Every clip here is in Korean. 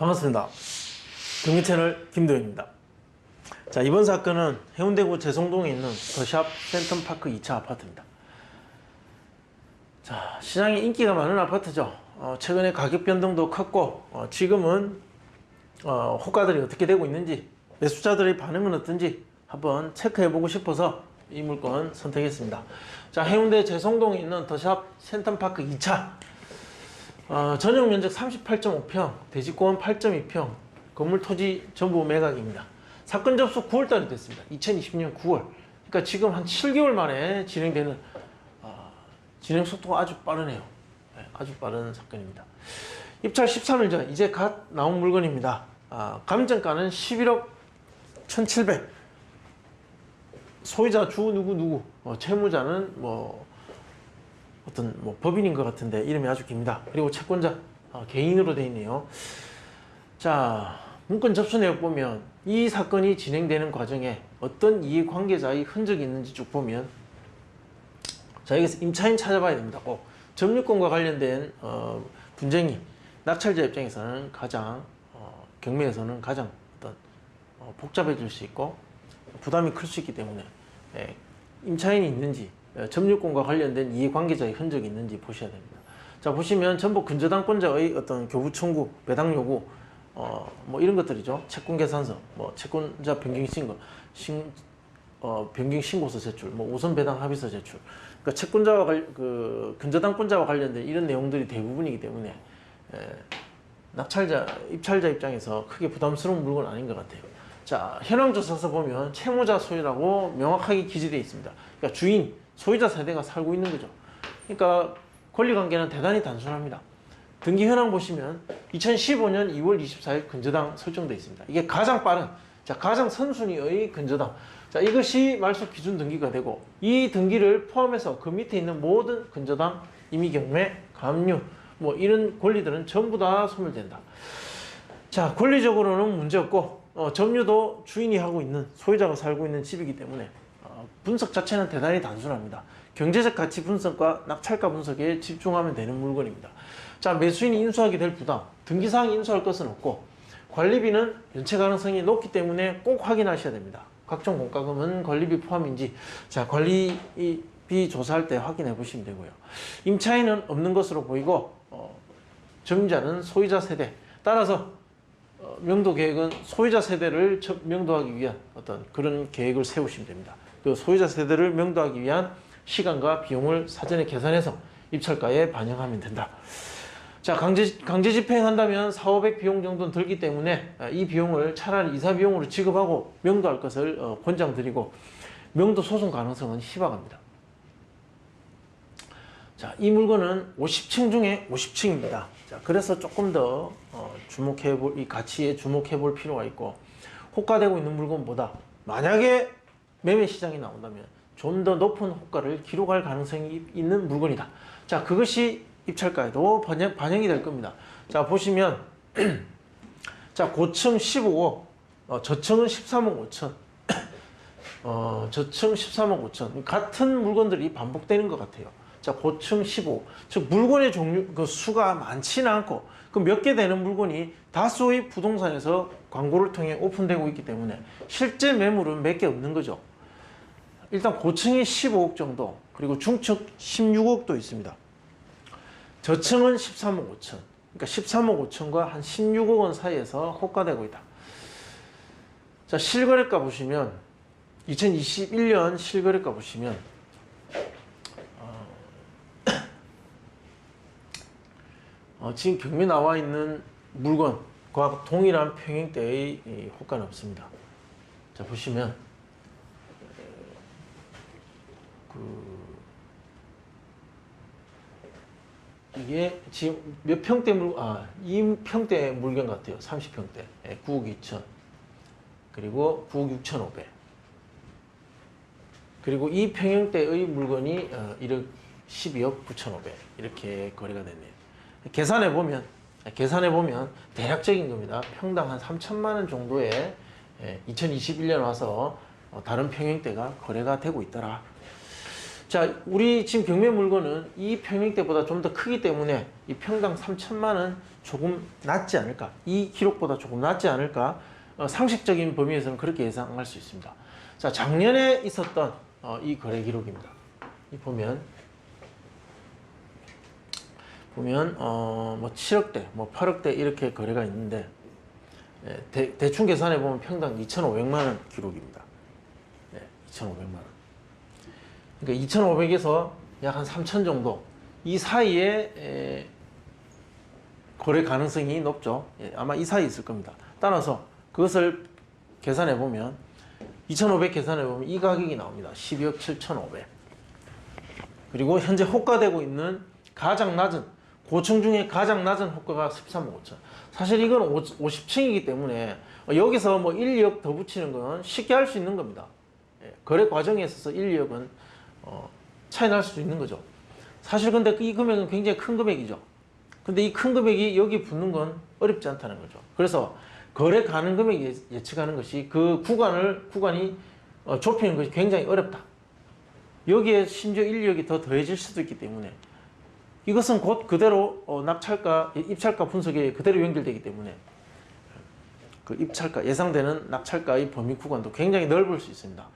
반갑습니다. 경기채널 김도현입니다. 자, 이번 사건은 해운대구 재성동에 있는 더샵 센텀파크 2차 아파트입니다. 자, 시장에 인기가 많은 아파트죠. 최근에 가격 변동도 컸고 지금은 호가들이 어떻게 되고 있는지, 매수자들의 반응은 어떤지 한번 체크해보고 싶어서 이 물건 선택했습니다. 자, 해운대 재성동에 있는 더샵 센텀파크 2차 전용 면적 38.5평, 대지권 8.2평, 건물 토지 전부 매각입니다. 사건 접수 9월달에 됐습니다. 2020년 9월. 그러니까 지금 한 7개월 만에 진행되는 진행 속도가 아주 빠르네요. 네, 아주 빠른 사건입니다. 입찰 13일 전 이제 갓 나온 물건입니다. 감정가는 11억 1,700. 소유자 주 누구, 채무자는 어떤 법인인 것 같은데 이름이 아주 깁니다. 그리고 채권자 개인으로 되어 있네요. 자, 문건 접수 내역 보면 이 사건이 진행되는 과정에 어떤 이해관계자의 흔적이 있는지 쭉 보면, 자, 여기서 임차인 찾아봐야 됩니다. 꼭 점유권과 관련된 분쟁이 낙찰자 입장에서는 가장 경매에서는 가장 어떤 복잡해질 수 있고 부담이 클 수 있기 때문에 임차인이 있는지, 점유권과 관련된 이해관계자의 흔적이 있는지 보셔야 됩니다. 자, 보시면 전부 근저당권자의 어떤 교부 청구, 배당 요구, 이런 것들이죠. 채권 계산서, 채권자 변경 신고, 변경 신고서 제출, 우선 배당 합의서 제출. 그러니까 채권자와 근저당권자와 관련된 이런 내용들이 대부분이기 때문에 입찰자 입장에서 크게 부담스러운 물건은 아닌 것 같아요. 자, 현황조사서 보면 채무자 소유라고 명확하게 기재되어 있습니다. 그러니까 주인, 소유자 세대가 살고 있는 거죠. 그러니까 권리관계는 대단히 단순합니다. 등기 현황 보시면 2015년 2월 24일 근저당 설정되어 있습니다. 이게 가장 빠른, 가장 선순위의 근저당. 자, 이것이 말소 기준 등기가 되고, 이 등기를 포함해서 그 밑에 있는 모든 근저당, 임의경매, 감유, 이런 권리들은 전부 다 소멸된다. 자, 권리적으로는 문제없고, 점유도 주인이 하고 있는, 소유자가 살고 있는 집이기 때문에 분석 자체는 대단히 단순합니다. 경제적 가치 분석과 낙찰가 분석에 집중하면 되는 물건입니다. 자, 매수인이 인수하게 될 부담, 등기사항 인수할 것은 없고, 관리비는 연체 가능성이 높기 때문에 꼭 확인하셔야 됩니다. 각종 공과금은 관리비 포함인지, 자, 관리비 조사할 때 확인해 보시면 되고요. 임차인은 없는 것으로 보이고, 점유자는 소유자 세대. 따라서 명도 계획은 소유자 세대를 명도하기 위한 어떤 그런 계획을 세우시면 됩니다. 그 소유자 세대를 명도하기 위한 시간과 비용을 사전에 계산해서 입찰가에 반영하면 된다. 자, 강제 집행한다면 4,500 비용 정도는 들기 때문에 이 비용을 차라리 이사 비용으로 지급하고 명도할 것을 권장드리고, 명도 소송 가능성은 희박합니다. 자, 이 물건은 50층 중에 50층입니다. 자, 그래서 조금 더 이 가치에 주목해 볼 필요가 있고, 호가되고 있는 물건보다 만약에 매매 시장이 나온다면 좀 더 높은 호가를 기록할 가능성이 있는 물건이다. 자, 그것이 입찰가에도 반영이 될 겁니다. 자, 보시면 자, 고층 15억, 저층은 13억 5천, 저층 13억 5천. 같은 물건들이 반복되는 것 같아요. 자, 고층 15, 즉 물건의 종류, 수가 많지는 않고 몇 개 되는 물건이 다수의 부동산에서 광고를 통해 오픈되고 있기 때문에 실제 매물은 몇 개 없는 거죠. 일단 고층이 15억 정도, 그리고 중층 16억도 있습니다. 저층은 13억 5천, 그러니까 13억 5천과 한 16억 원 사이에서 호가되고 있다. 자, 실거래가 보시면 2021년 실거래가 보시면 지금 경매 나와 있는 물건과 동일한 평형대의 호가는 없습니다. 자, 보시면 이게 지금 몇 평대 2평대 물건 같아요. 30평대. 9억 2천. 그리고 9억 6,500. 그리고 이 평형대의 물건이 1억 12억 9,500. 이렇게 거래가 됐네요. 계산해 보면 대략적인 겁니다. 평당 한 3천만 원 정도에 2021년 와서 다른 평형대가 거래가 되고 있더라. 자, 우리 지금 경매 물건은 이 평형대보다 좀 더 크기 때문에 이 평당 3천만 원 조금 낮지 않을까? 이 기록보다 조금 낮지 않을까? 상식적인 범위에서는 그렇게 예상할 수 있습니다. 자, 작년에 있었던 이 거래 기록입니다. 이 보면 뭐 7억대, 뭐 8억대 이렇게 거래가 있는데 대충 계산해 보면 평당 2,500만 원 기록입니다. 2,500만 원. 그러니까 2,500에서 약 한 3,000 정도 이 사이에 거래 가능성이 높죠. 아마 이 사이에 있을 겁니다. 따라서 그것을 계산해 보면 2,500 계산해 보면 이 가격이 나옵니다. 12억 7,500. 그리고 현재 호가되고 있는 가장 낮은 고층 중에 가장 낮은 호가가 13억 5천. 사실 이건 50층이기 때문에 여기서 뭐 1, 2억 더 붙이는 건 쉽게 할 수 있는 겁니다. 거래 과정에 있어서 1, 2억은 차이 날 수도 있는 거죠. 사실 근데 이 금액은 굉장히 큰 금액이죠. 근데 이 큰 금액이 여기 붙는 건 어렵지 않다는 거죠. 그래서 거래 가능 금액 예측하는 것이 그 구간이 좁히는 것이 굉장히 어렵다. 여기에 심지어 1, 2억이 더 더해질 수도 있기 때문에 이것은 곧 그대로 낙찰가, 입찰가 분석에 그대로 연결되기 때문에 그 입찰가, 예상되는 낙찰가의 범위 구간도 굉장히 넓을 수 있습니다.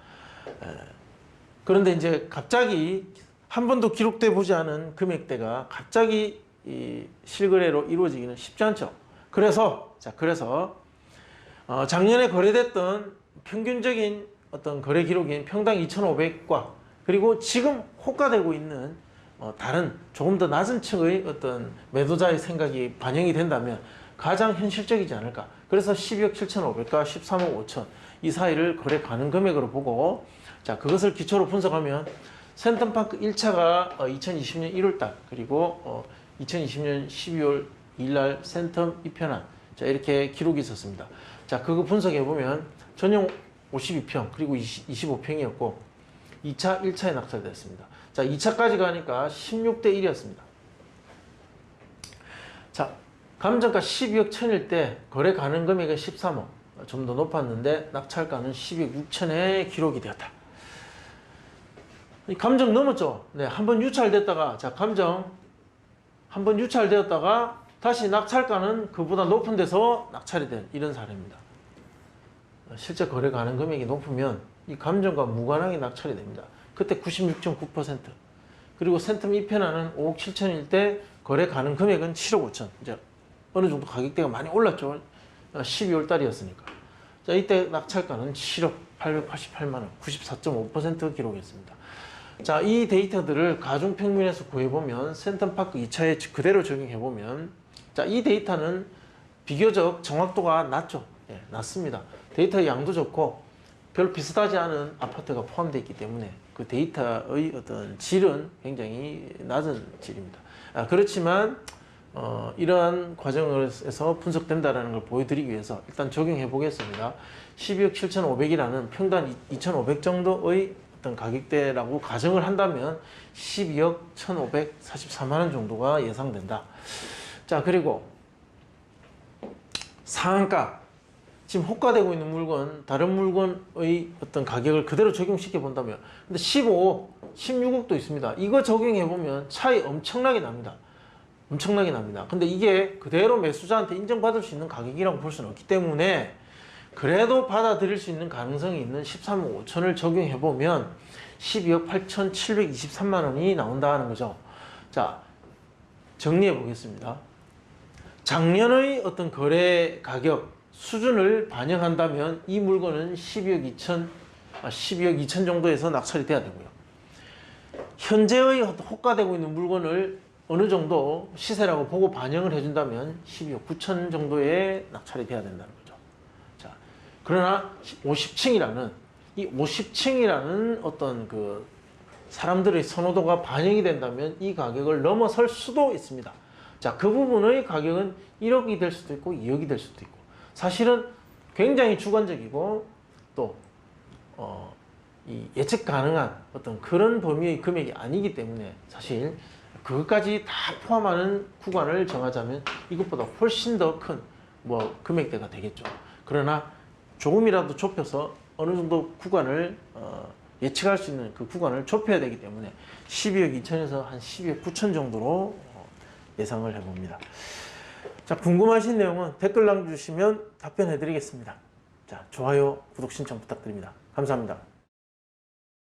그런데 이제 갑자기 한 번도 기록돼 보지 않은 금액대가 갑자기 이 실거래로 이루어지기는 쉽지 않죠. 그래서 작년에 거래됐던 평균적인 어떤 거래 기록인 평당 2,500과 그리고 지금 호가되고 있는 다른 조금 더 낮은 층의 어떤 매도자의 생각이 반영이 된다면 가장 현실적이지 않을까. 그래서 12억 7,500과 13억 5천 이 사이를 거래 가능 금액으로 보고 자, 그것을 기초로 분석하면 센텀파크 1차가 2020년 1월달 그리고 2020년 12월 2일날 센텀 입현한 자, 이렇게 기록이 있었습니다. 자, 그거 분석해 보면 전용 52평 그리고 25평이었고 2차 1차에 낙찰됐습니다. 자, 2차까지 가니까 16대 1이었습니다. 자, 감정가 12억 1천일 때 거래 가능 금액은 13억 좀 더 높았는데 낙찰가는 12억 6천에 기록이 되었다. 감정 넘었죠. 네, 한번 유찰됐다가 자, 감정 한번 유찰되었다가 다시 낙찰가는 그보다 높은 데서 낙찰이 된 이런 사례입니다. 실제 거래 가능 금액이 높으면 이 감정과 무관하게 낙찰이 됩니다. 그때 96.9%. 그리고 센텀 입현하는 5억 7천일 때 거래 가능 금액은 7억 5천. 이제 어느 정도 가격대가 많이 올랐죠. 12월 달이었으니까. 자, 이때 낙찰가는 7억 888만 원, 94.5% 기록했습니다. 자, 이 데이터들을 가중평균에서 구해보면 센텀파크 2차에 그대로 적용해보면 자, 이 데이터는 비교적 정확도가 낮죠. 예, 낮습니다. 데이터 양도 좋고 별 비슷하지 않은 아파트가 포함되어 있기 때문에 그 데이터의 어떤 질은 굉장히 낮은 질입니다. 그렇지만 이러한 과정에서 분석된다는 걸 보여드리기 위해서 일단 적용해 보겠습니다. 12억 7,500이라는 평당 2,500 정도의 어떤 가격대라고 가정을 한다면 12억 1,544만 원 정도가 예상된다. 자, 그리고 상한가 지금 호가되고 있는 물건 다른 물건의 어떤 가격을 그대로 적용시켜 본다면 근데 15억 16억도 있습니다. 이거 적용해 보면 차이 엄청나게 납니다. 엄청나게 납니다. 근데 이게 그대로 매수자한테 인정받을 수 있는 가격이라고 볼 수는 없기 때문에 그래도 받아들일 수 있는 가능성이 있는 13억 5천을 적용해 보면 12억 8,723만 원이 나온다는 거죠. 자, 정리해 보겠습니다. 작년의 어떤 거래 가격 수준을 반영한다면 이 물건은 12억 2천 정도에서 낙찰이 돼야 되고요. 현재의 호가되고 있는 물건을 어느 정도 시세라고 보고 반영을 해준다면 12억 9천 정도의 낙찰이 돼야 된다는 거죠. 자, 그러나 50층이라는 이 50층이라는 어떤 그 사람들의 선호도가 반영이 된다면 이 가격을 넘어설 수도 있습니다. 자, 그 부분의 가격은 1억이 될 수도 있고 2억이 될 수도 있고 사실은 굉장히 주관적이고 또 이 예측 가능한 어떤 그런 범위의 금액이 아니기 때문에 사실 그것까지 다 포함하는 구간을 정하자면 이것보다 훨씬 더 큰 뭐 금액대가 되겠죠. 그러나 조금이라도 좁혀서 어느 정도 구간을 예측할 수 있는 그 구간을 좁혀야 되기 때문에 12억 2천에서 한 12억 9천 정도로 예상을 해봅니다. 자, 궁금하신 내용은 댓글 남겨주시면 답변해 드리겠습니다. 자, 좋아요, 구독 신청 부탁드립니다. 감사합니다.